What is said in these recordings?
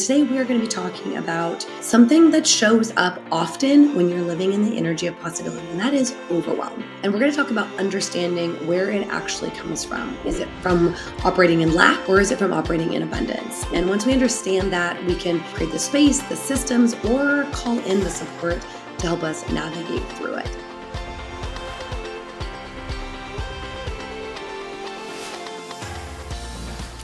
Today we are going to be talking about something that shows up often when you're living in the energy of possibility, and that is overwhelm. And we're going to talk about understanding where it actually comes from. Is it from operating in lack, or is it from operating in abundance? And once we understand that, we can create the space, the systems, or call in the support to help us navigate through it.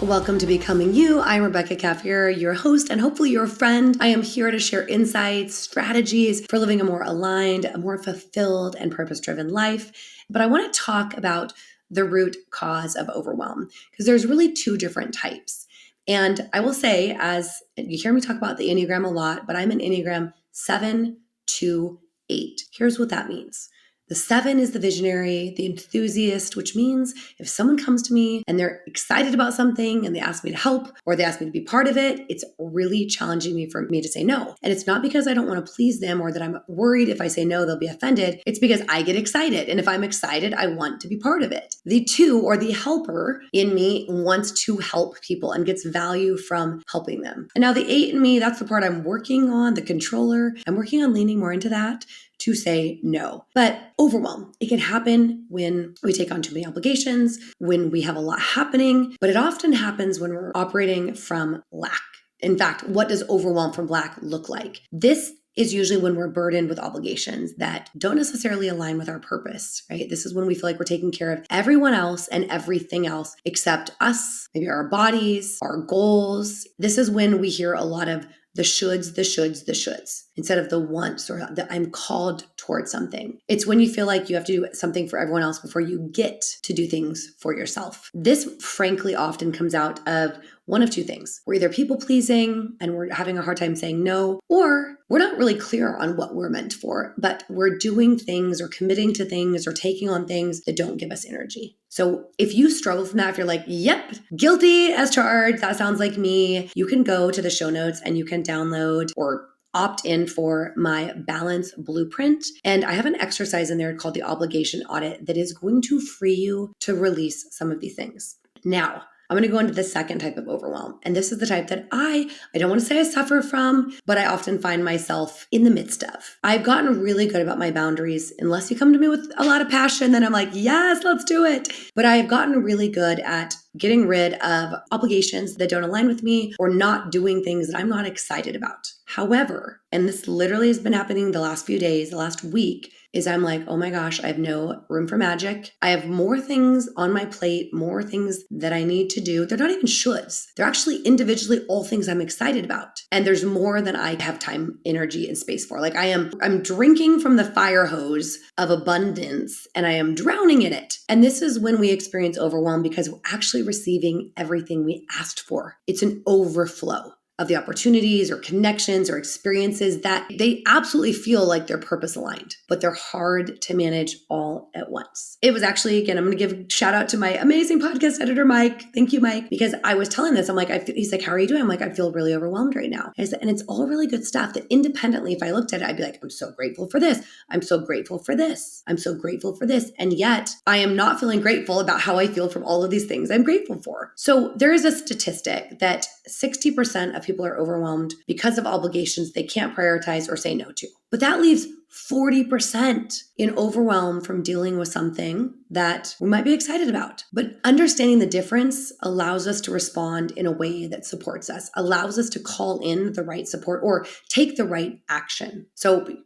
Welcome to Becoming You. I'm Rebecca Cafiero, your host and hopefully your friend. I am here to share insights, strategies for living a more aligned, a more fulfilled, and purpose-driven life. But I want to talk about the root cause of overwhelm because there's really two different types. And I will say, as you hear me talk about the Enneagram a lot, but I'm an Enneagram 7 to 8. Here's what that means. The 7 is the visionary, the enthusiast, which means if someone comes to me and they're excited about something and they ask me to help or they ask me to be part of it, it's really challenging for me to say no. And it's not because I don't want to please them or that I'm worried if I say no, they'll be offended. It's because I get excited. And if I'm excited, I want to be part of it. The 2, or the helper in me, wants to help people and gets value from helping them. And now the 8 in me, that's the part I'm working on, the controller. I'm working on leaning more into that to say no. But overwhelm, it can happen when we take on too many obligations, when we have a lot happening, but it often happens when we're operating from lack. In fact, what does overwhelm from lack look like? This is usually when we're burdened with obligations that don't necessarily align with our purpose, right? This is when we feel like we're taking care of everyone else and everything else except us, maybe our bodies, our goals. This is when we hear a lot of the shoulds, the shoulds, the shoulds, instead of the wants or the I'm called towards something. It's when you feel like you have to do something for everyone else before you get to do things for yourself. This frankly often comes out of one of two things. We're either people pleasing and we're having a hard time saying no, or we're not really clear on what we're meant for, but we're doing things or committing to things or taking on things that don't give us energy. So if you struggle from that, if you're like, yep, guilty as charged, that sounds like me, you can go to the show notes and you can download or opt in for my balance blueprint. And I have an exercise in there called the obligation audit that is going to free you to release some of these things. Now, I'm going to go into the second type of overwhelm. And this is the type that I don't want to say I suffer from, but I often find myself in the midst of. I've gotten really good about my boundaries. Unless you come to me with a lot of passion, then I'm like, yes, let's do it. But I have gotten really good at getting rid of obligations that don't align with me or not doing things that I'm not excited about. However, and this literally has been happening the last few days, the last week, is I'm like, oh my gosh, I have no room for magic. I have more things on my plate, more things that I need to do. They're not even shoulds. They're actually individually all things I'm excited about. And there's more than I have time, energy, and space for. Like I'm drinking from the fire hose of abundance and I am drowning in it. And this is when we experience overwhelm because we're actually receiving everything we asked for. It's an overflow of the opportunities or connections or experiences that they absolutely feel like they're purpose aligned, but they're hard to manage all at once. It was actually, again, I'm going to give a shout out to my amazing podcast editor, Mike. Thank you, Mike, because I was telling this. I'm like, he's like, how are you doing? I'm like, I feel really overwhelmed right now. And it's all really good stuff that independently, if I looked at it, I'd be like, I'm so grateful for this. I'm so grateful for this. I'm so grateful for this. And yet I am not feeling grateful about how I feel from all of these things I'm grateful for. So there is a statistic that 60% of people are overwhelmed because of obligations they can't prioritize or say no to. But that leaves 40% in overwhelm from dealing with something that we might be excited about. But understanding the difference allows us to respond in a way that supports us, allows us to call in the right support or take the right action. So,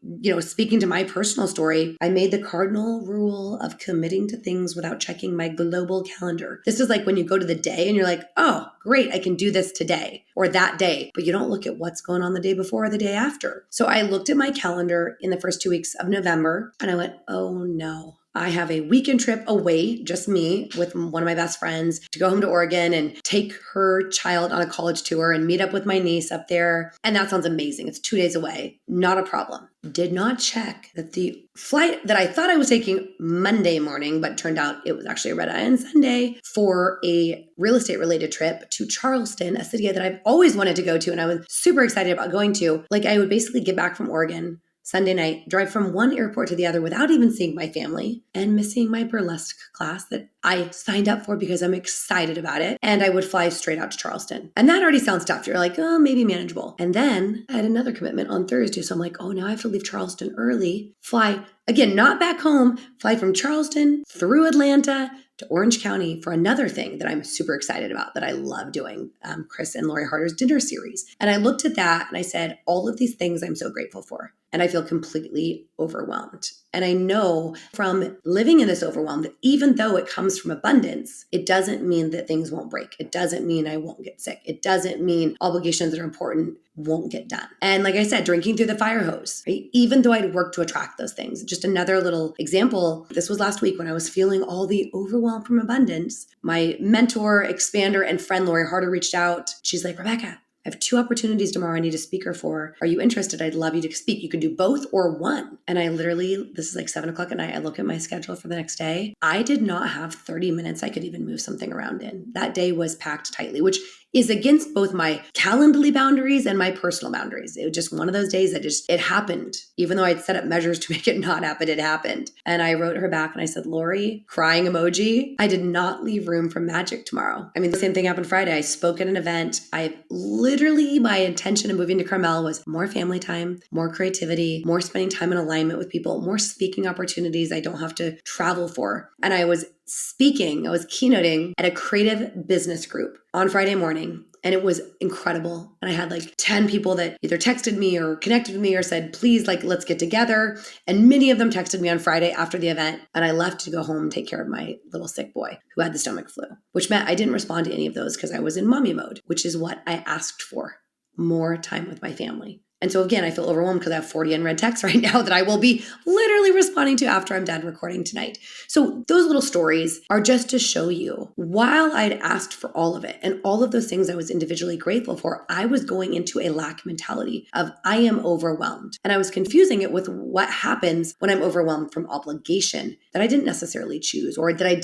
speaking to my personal story, I made the cardinal rule of committing to things without checking my global calendar. This is like when you go to the day and you're like, oh, great, I can do this today or that day, but you don't look at what's going on the day before or the day after. So I looked at my calendar in the first 2 weeks of November and I went, oh no. I have a weekend trip away, just me, with one of my best friends to go home to Oregon and take her child on a college tour and meet up with my niece up there. And that sounds amazing. It's 2 days away. Not a problem. Did not check that the flight that I thought I was taking Monday morning, but turned out it was actually a red eye on Sunday for a real estate related trip to Charleston, a city that I've always wanted to go to. And I was super excited about going to. Like I would basically get back from Oregon, Sunday night, drive from one airport to the other without even seeing my family and missing my burlesque class that I signed up for because I'm excited about it. And I would fly straight out to Charleston. And that already sounds tough. You're like, oh, maybe manageable. And then I had another commitment on Thursday. So I'm like, oh, now I have to leave Charleston early, fly again, not back home, fly from Charleston through Atlanta to Orange County for another thing that I'm super excited about that I love doing, Chris and Lori Harder's dinner series. And I looked at that and I said, all of these things I'm so grateful for. And I feel completely overwhelmed. And I know from living in this overwhelm that even though it comes from abundance, it doesn't mean that things won't break. It doesn't mean I won't get sick. It doesn't mean obligations that are important won't get done. And like I said, drinking through the fire hose, right? Even though I'd worked to attract those things. Just another little example. This was last week when I was feeling all the overwhelm from abundance. My mentor, expander, and friend Lori Harder reached out. She's like, Rebecca, I have 2 opportunities tomorrow I need a speaker for. Are you interested? I'd love you to speak. You can do both or one. And I literally, this is like 7:00 at night. I look at my schedule for the next day. I did not have 30 minutes I could even move something around in. That day was packed tightly, which is against both my Calendly boundaries and my personal boundaries. It was just one of those days that it happened. Even though I'd set up measures to make it not happen, it happened. And I wrote her back and I said, Lori, crying emoji, I did not leave room for magic tomorrow. I mean, the same thing happened Friday. I spoke at an event. Literally, my intention of moving to Carmel was more family time, more creativity, more spending time in alignment with people, more speaking opportunities I don't have to travel for. And I was keynoting at a creative business group on Friday morning. And it was incredible. And I had like 10 people that either texted me or connected with me or said, please, let's get together. And many of them texted me on Friday after the event. And I left to go home and take care of my little sick boy who had the stomach flu, which meant I didn't respond to any of those because I was in mommy mode, which is what I asked for, more time with my family. And so again, I feel overwhelmed because I have 40 unread texts right now that I will be literally responding to after I'm done recording tonight. So those little stories are just to show you, while I'd asked for all of it and all of those things I was individually grateful for, I was going into a lack mentality of I am overwhelmed. And I was confusing it with what happens when I'm overwhelmed from obligation that I didn't necessarily choose or that I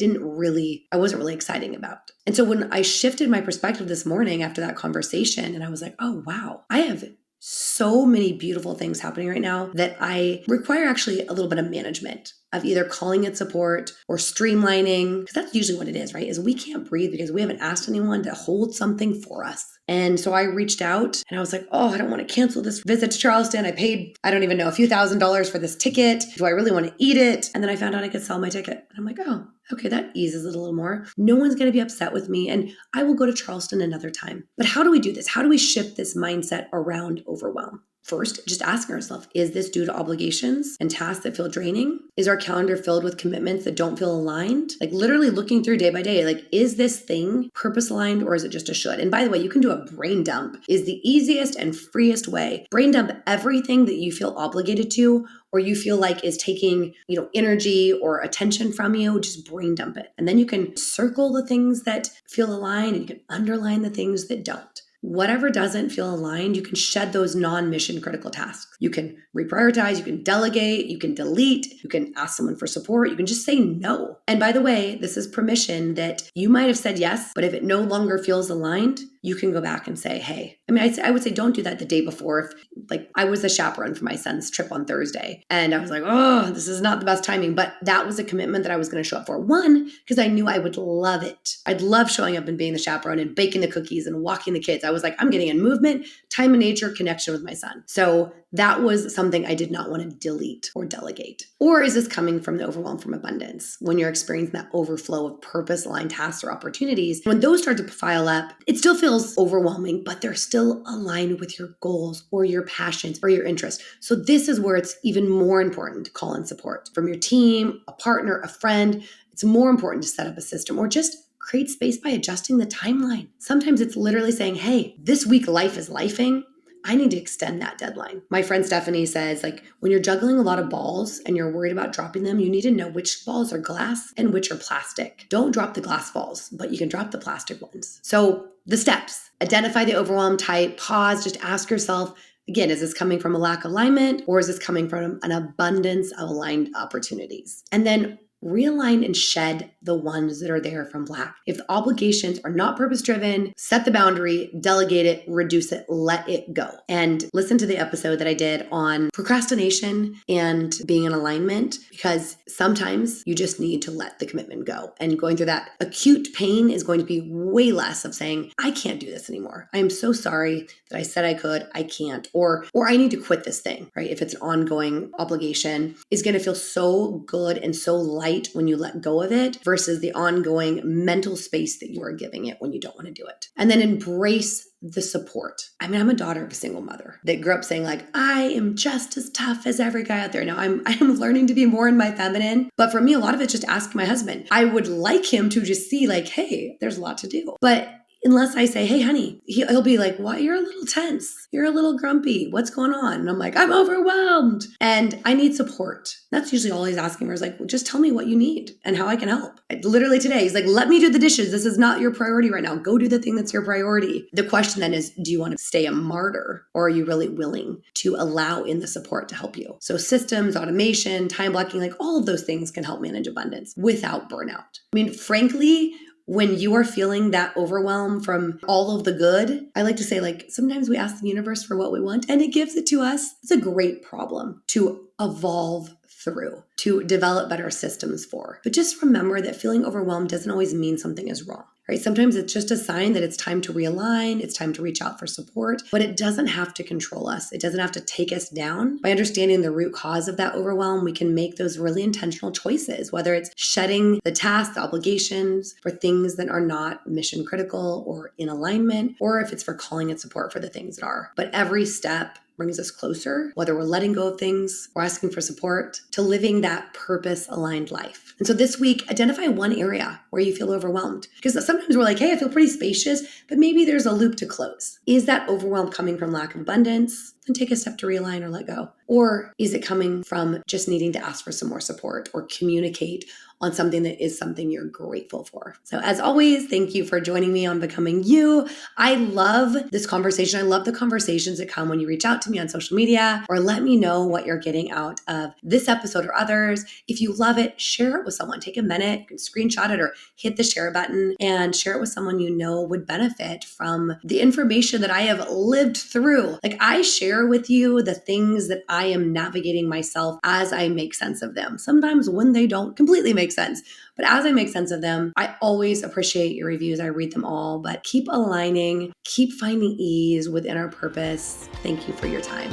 wasn't really excited about. And so when I shifted my perspective this morning after that conversation, and I was like, oh, wow, I have so many beautiful things happening right now that I require actually a little bit of management of either calling it support or streamlining, because that's usually what it is, right? Is we can't breathe because we haven't asked anyone to hold something for us. And so I reached out and I was like, oh, I don't want to cancel this visit to Charleston. I paid, I don't even know, a few $1,000s for this ticket. Do I really want to eat it? And then I found out I could sell my ticket. And I'm like, oh, okay, that eases it a little more. No one's going to be upset with me and I will go to Charleston another time. But how do we do this? How do we shift this mindset around overwhelm? First, just asking ourselves, is this due to obligations and tasks that feel draining? Is our calendar filled with commitments that don't feel aligned? Like literally looking through day by day, like, is this thing purpose aligned or is it just a should? And by the way, you can do a brain dump is the easiest and freest way. Brain dump everything that you feel obligated to or you feel like is taking, energy or attention from you, just brain dump it. And then you can circle the things that feel aligned and you can underline the things that don't. Whatever doesn't feel aligned, you can shed those non-mission critical tasks. You can reprioritize, you can delegate, you can delete, you can ask someone for support, you can just say no. And by the way, this is permission that you might have said yes, but if it no longer feels aligned, you can go back and say, hey, I would say don't do that the day before. If I was the chaperone for my son's trip on Thursday and I was like, oh, this is not the best timing, but that was a commitment that I was going to show up for. One, because I knew I would love it. I'd love showing up and being the chaperone and baking the cookies and walking the kids. I was like, I'm getting in movement, time in nature, connection with my son. So that was something I did not want to delete or delegate. Or is this coming from the overwhelm from abundance? When you're experiencing that overflow of purpose-aligned tasks or opportunities, when those start to pile up, it still feels overwhelming, but they're still aligned with your goals or your passions or your interests. So this is where it's even more important to call in support from your team, a partner, a friend. It's more important to set up a system or just create space by adjusting the timeline. Sometimes it's literally saying, hey, this week life is lifing. I need to extend that deadline. My friend Stephanie says, when you're juggling a lot of balls and you're worried about dropping them, you need to know which balls are glass and which are plastic. Don't drop the glass balls, but you can drop the plastic ones. So the steps, identify the overwhelm type, pause, just ask yourself, again, is this coming from a lack of alignment or is this coming from an abundance of aligned opportunities? And then realign and shed the ones that are there from Black. If the obligations are not purpose-driven, set the boundary, delegate it, reduce it, let it go. And listen to the episode that I did on procrastination and being in alignment, because sometimes you just need to let the commitment go. And going through that acute pain is going to be way less of saying, I can't do this anymore. I am so sorry that I said I could, I can't, or I need to quit this thing, right? If it's an ongoing obligation, is going to feel so good and so light when you let go of it versus the ongoing mental space that you are giving it when you don't want to do it. And then embrace the support. I mean, I'm a daughter of a single mother that grew up saying like, I am just as tough as every guy out there. Now I'm learning to be more in my feminine, but for me, a lot of it's just asking my husband. I would like him to just see like, hey, there's a lot to do. But unless I say, hey, honey, he'll be like, what? You're a little tense. You're a little grumpy. What's going on? And I'm like, I'm overwhelmed and I need support. That's usually all he's asking for is like, well, just tell me what you need and how I can help. Literally today, he's like, let me do the dishes. This is not your priority right now. Go do the thing that's your priority. The question then is, do you want to stay a martyr or are you really willing to allow in the support to help you? So systems, automation, time blocking, like all of those things can help manage abundance without burnout. I mean, frankly, when you are feeling that overwhelm from all of the good, I like to say, like, sometimes we ask the universe for what we want and it gives it to us. It's a great problem to evolve through, to develop better systems for. But just remember that feeling overwhelmed doesn't always mean something is wrong, right? Sometimes it's just a sign that it's time to realign, it's time to reach out for support, but it doesn't have to control us. It doesn't have to take us down. By understanding the root cause of that overwhelm, we can make those really intentional choices, whether it's shedding the tasks, the obligations for things that are not mission critical or in alignment, or if it's for calling in support for the things that are. But every step brings us closer, whether we're letting go of things or asking for support, to living that purpose-aligned life. And so this week, identify one area where you feel overwhelmed. Because sometimes we're like, hey, I feel pretty spacious, but maybe there's a loop to close. Is that overwhelm coming from lack of abundance? Then take a step to realign or let go. Or is it coming from just needing to ask for some more support or communicate on something that is something you're grateful for? So as always, thank you for joining me on Becoming You. I love this conversation. I love the conversations that come when you reach out to me on social media or let me know what you're getting out of this episode or others. If you love it, share it with someone. Take a minute, you can screenshot it or hit the share button and share it with someone you know would benefit from the information that I have lived through. Like, I share with you the things that I am navigating myself as I make sense of them. Sometimes when they don't completely make sense, but as I make sense of them, I always appreciate your reviews. I read them all, but keep aligning, keep finding ease within our purpose. Thank you for your time.